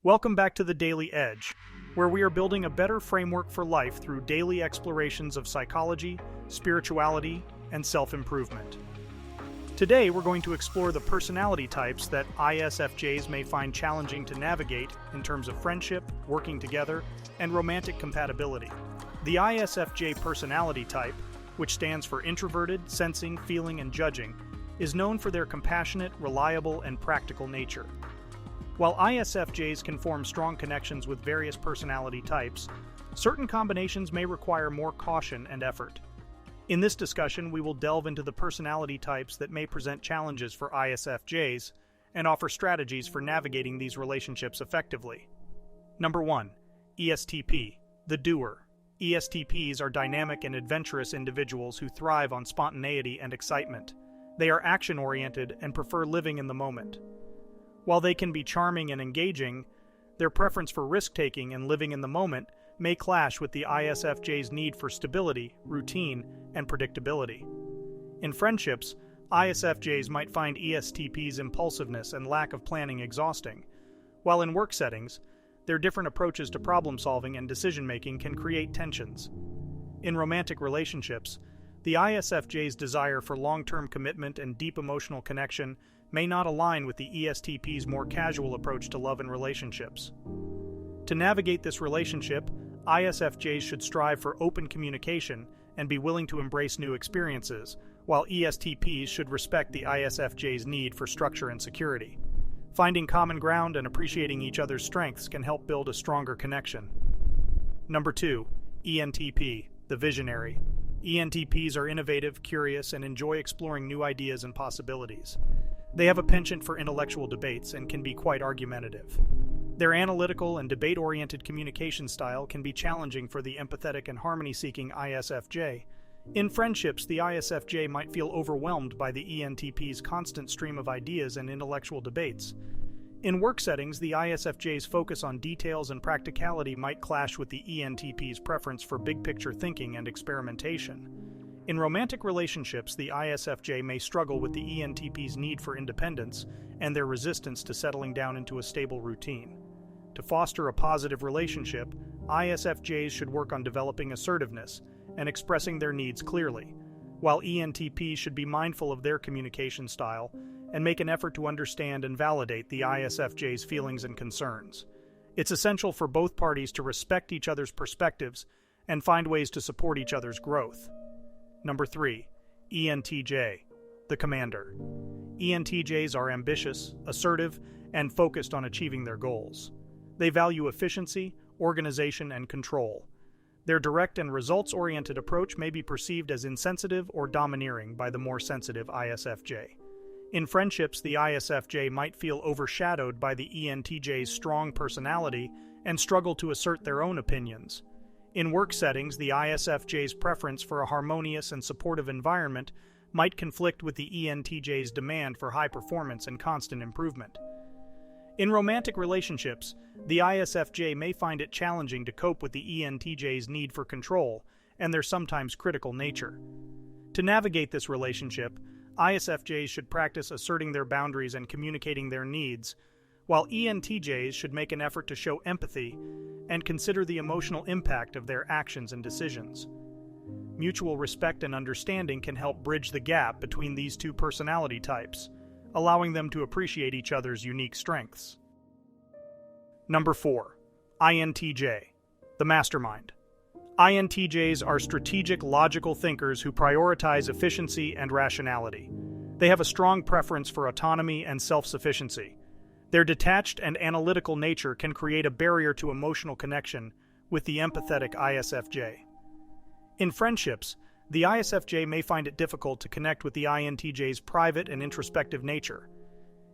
Welcome back to the Daily Edge, where we are building a better framework for life through daily explorations of psychology, spirituality, and self-improvement. Today, we're going to explore the personality types that ISFJs may find challenging to navigate in terms of friendship, working together, and romantic compatibility. The ISFJ personality type, which stands for introverted, sensing, feeling, and judging, is known for their compassionate, reliable, and practical nature. While ISFJs can form strong connections with various personality types, certain combinations may require more caution and effort. In this discussion, we will delve into the personality types that may present challenges for ISFJs and offer strategies for navigating these relationships effectively. Number 1. ESTP, the doer. ESTPs are dynamic and adventurous individuals who thrive on spontaneity and excitement. They are action-oriented and prefer living in the moment. While they can be charming and engaging, their preference for risk-taking and living in the moment may clash with the ISFJ's need for stability, routine, and predictability. In friendships, ISFJs might find ESTP's impulsiveness and lack of planning exhausting, while in work settings, their different approaches to problem-solving and decision-making can create tensions. In romantic relationships, the ISFJ's desire for long-term commitment and deep emotional connection may not align with the ESTP's more casual approach to love and relationships. To navigate this relationship, ISFJs should strive for open communication and be willing to embrace new experiences, while ESTPs should respect the ISFJ's need for structure and security. Finding common ground and appreciating each other's strengths can help build a stronger connection. Number 2. ENTP, the visionary. ENTPs are innovative, curious, and enjoy exploring new ideas and possibilities. They have a penchant for intellectual debates and can be quite argumentative. Their analytical and debate-oriented communication style can be challenging for the empathetic and harmony-seeking ISFJ. In friendships, the ISFJ might feel overwhelmed by the ENTP's constant stream of ideas and intellectual debates. In work settings, the ISFJ's focus on details and practicality might clash with the ENTP's preference for big-picture thinking and experimentation. In romantic relationships, the ISFJ may struggle with the ENTP's need for independence and their resistance to settling down into a stable routine. To foster a positive relationship, ISFJs should work on developing assertiveness and expressing their needs clearly, while ENTPs should be mindful of their communication style and make an effort to understand and validate the ISFJ's feelings and concerns. It's essential for both parties to respect each other's perspectives and find ways to support each other's growth. Number 3. ENTJ, the commander. ENTJs are ambitious, assertive, and focused on achieving their goals. They value efficiency, organization, and control. Their direct and results-oriented approach may be perceived as insensitive or domineering by the more sensitive ISFJ. In friendships, the ISFJ might feel overshadowed by the ENTJ's strong personality and struggle to assert their own opinions. In work settings, the ISFJ's preference for a harmonious and supportive environment might conflict with the ENTJ's demand for high performance and constant improvement. In romantic relationships, the ISFJ may find it challenging to cope with the ENTJ's need for control and their sometimes critical nature. To navigate this relationship, ISFJs should practice asserting their boundaries and communicating their needs, while ENTJs should make an effort to show empathy and consider the emotional impact of their actions and decisions. Mutual respect and understanding can help bridge the gap between these two personality types, allowing them to appreciate each other's unique strengths. Number 4. INTJ, the mastermind. INTJs are strategic, logical thinkers who prioritize efficiency and rationality. They have a strong preference for autonomy and self-sufficiency. Their detached and analytical nature can create a barrier to emotional connection with the empathetic ISFJ. In friendships, the ISFJ may find it difficult to connect with the INTJ's private and introspective nature.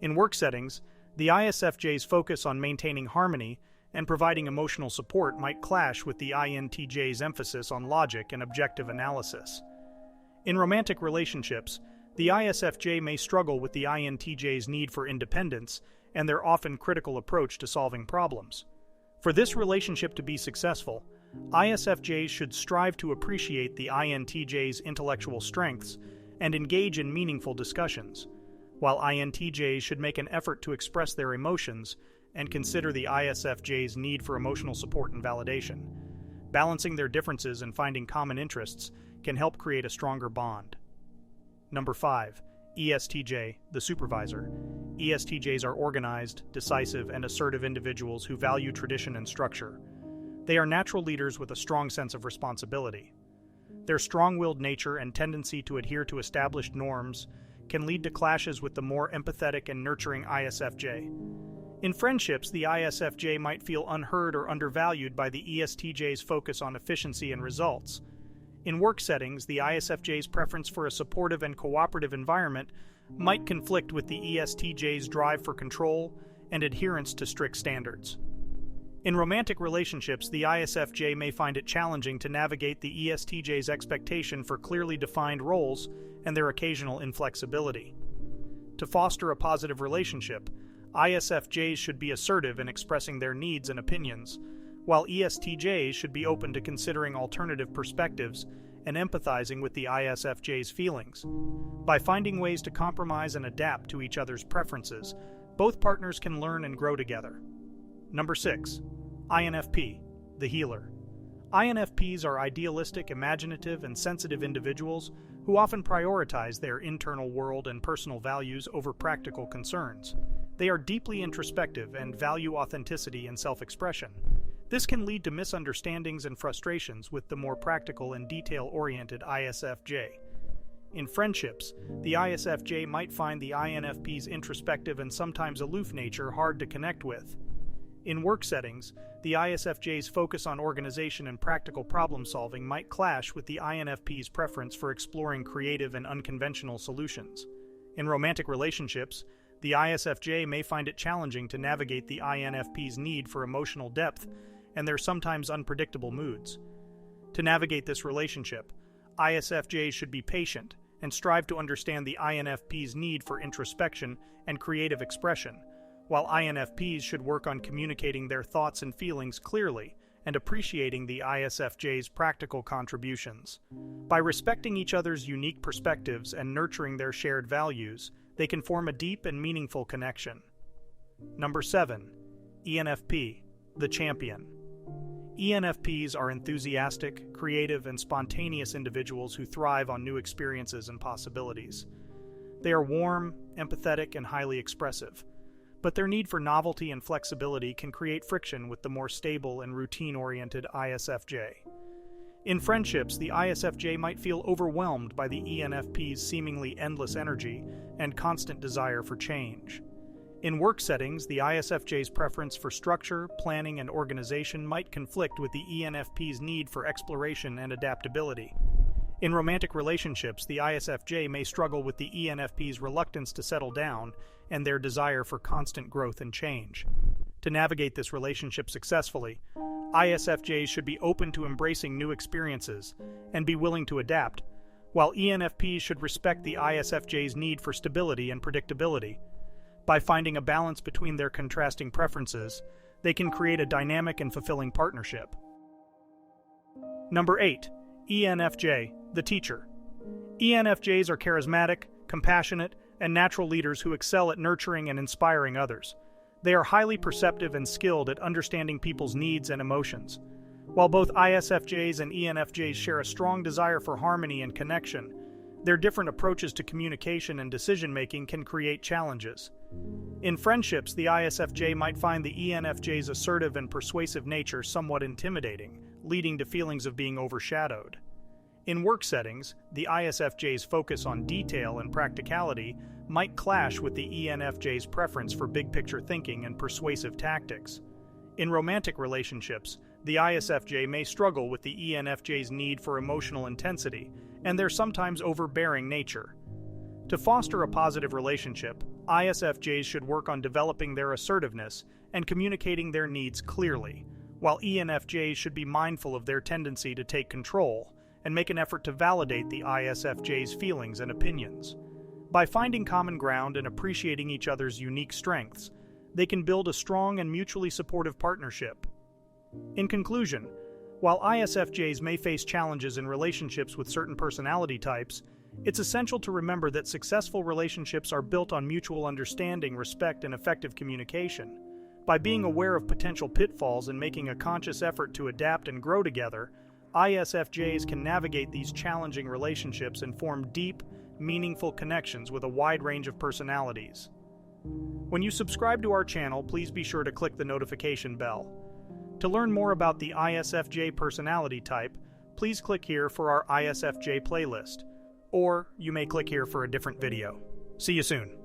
In work settings, the ISFJ's focus on maintaining harmony and providing emotional support might clash with the INTJ's emphasis on logic and objective analysis. In romantic relationships, the ISFJ may struggle with the INTJ's need for independence and their often critical approach to solving problems. For this relationship to be successful, ISFJs should strive to appreciate the INTJ's intellectual strengths and engage in meaningful discussions, while INTJs should make an effort to express their emotions and consider the ISFJ's need for emotional support and validation. Balancing their differences and finding common interests can help create a stronger bond. Number 5. ESTJ, the supervisor. ESTJs are organized, decisive, and assertive individuals who value tradition and structure. They are natural leaders with a strong sense of responsibility. Their strong-willed nature and tendency to adhere to established norms can lead to clashes with the more empathetic and nurturing ISFJ. In friendships, the ISFJ might feel unheard or undervalued by the ESTJ's focus on efficiency and results. In work settings, the ISFJ's preference for a supportive and cooperative environment might conflict with the ESTJ's drive for control and adherence to strict standards. In romantic relationships, the ISFJ may find it challenging to navigate the ESTJ's expectation for clearly defined roles and their occasional inflexibility. To foster a positive relationship, ISFJs should be assertive in expressing their needs and opinions, while ESTJs should be open to considering alternative perspectives and empathizing with the ISFJ's feelings. By finding ways to compromise and adapt to each other's preferences, both partners can learn and grow together. Number 6. INFP, the healer. INFPs are idealistic, imaginative, and sensitive individuals who often prioritize their internal world and personal values over practical concerns. They are deeply introspective and value authenticity and self-expression. This can lead to misunderstandings and frustrations with the more practical and detail-oriented ISFJ. In friendships, the ISFJ might find the INFP's introspective and sometimes aloof nature hard to connect with. In work settings, the ISFJ's focus on organization and practical problem-solving might clash with the INFP's preference for exploring creative and unconventional solutions. In romantic relationships, the ISFJ may find it challenging to navigate the INFP's need for emotional depth and their sometimes unpredictable moods. To navigate this relationship, ISFJs should be patient and strive to understand the INFP's need for introspection and creative expression, while INFPs should work on communicating their thoughts and feelings clearly and appreciating the ISFJ's practical contributions. By respecting each other's unique perspectives and nurturing their shared values, they can form a deep and meaningful connection. Number 7. ENFP, the champion. ENFPs are enthusiastic, creative, and spontaneous individuals who thrive on new experiences and possibilities. They are warm, empathetic, and highly expressive, but their need for novelty and flexibility can create friction with the more stable and routine-oriented ISFJ. In friendships, the ISFJ might feel overwhelmed by the ENFP's seemingly endless energy and constant desire for change. In work settings, the ISFJ's preference for structure, planning, and organization might conflict with the ENFP's need for exploration and adaptability. In romantic relationships, the ISFJ may struggle with the ENFP's reluctance to settle down and their desire for constant growth and change. To navigate this relationship successfully, ISFJs should be open to embracing new experiences and be willing to adapt, while ENFPs should respect the ISFJ's need for stability and predictability. By finding a balance between their contrasting preferences, they can create a dynamic and fulfilling partnership. Number 8. ENFJ, the teacher. ENFJs are charismatic, compassionate, and natural leaders who excel at nurturing and inspiring others. They are highly perceptive and skilled at understanding people's needs and emotions. While both ISFJs and ENFJs share a strong desire for harmony and connection, their different approaches to communication and decision-making can create challenges. In friendships, the ISFJ might find the ENFJ's assertive and persuasive nature somewhat intimidating, leading to feelings of being overshadowed. In work settings, the ISFJ's focus on detail and practicality might clash with the ENFJ's preference for big-picture thinking and persuasive tactics. In romantic relationships, the ISFJ may struggle with the ENFJ's need for emotional intensity and their sometimes overbearing nature. To foster a positive relationship, ISFJs should work on developing their assertiveness and communicating their needs clearly, while ENFJs should be mindful of their tendency to take control and make an effort to validate the ISFJ's feelings and opinions. By finding common ground and appreciating each other's unique strengths, they can build a strong and mutually supportive partnership. In conclusion, while ISFJs may face challenges in relationships with certain personality types, it's essential to remember that successful relationships are built on mutual understanding, respect, and effective communication. By being aware of potential pitfalls and making a conscious effort to adapt and grow together, ISFJs can navigate these challenging relationships and form deep, meaningful connections with a wide range of personalities. When you subscribe to our channel, please be sure to click the notification bell. To learn more about the ISFJ personality type, please click here for our ISFJ playlist, or you may click here for a different video. See you soon.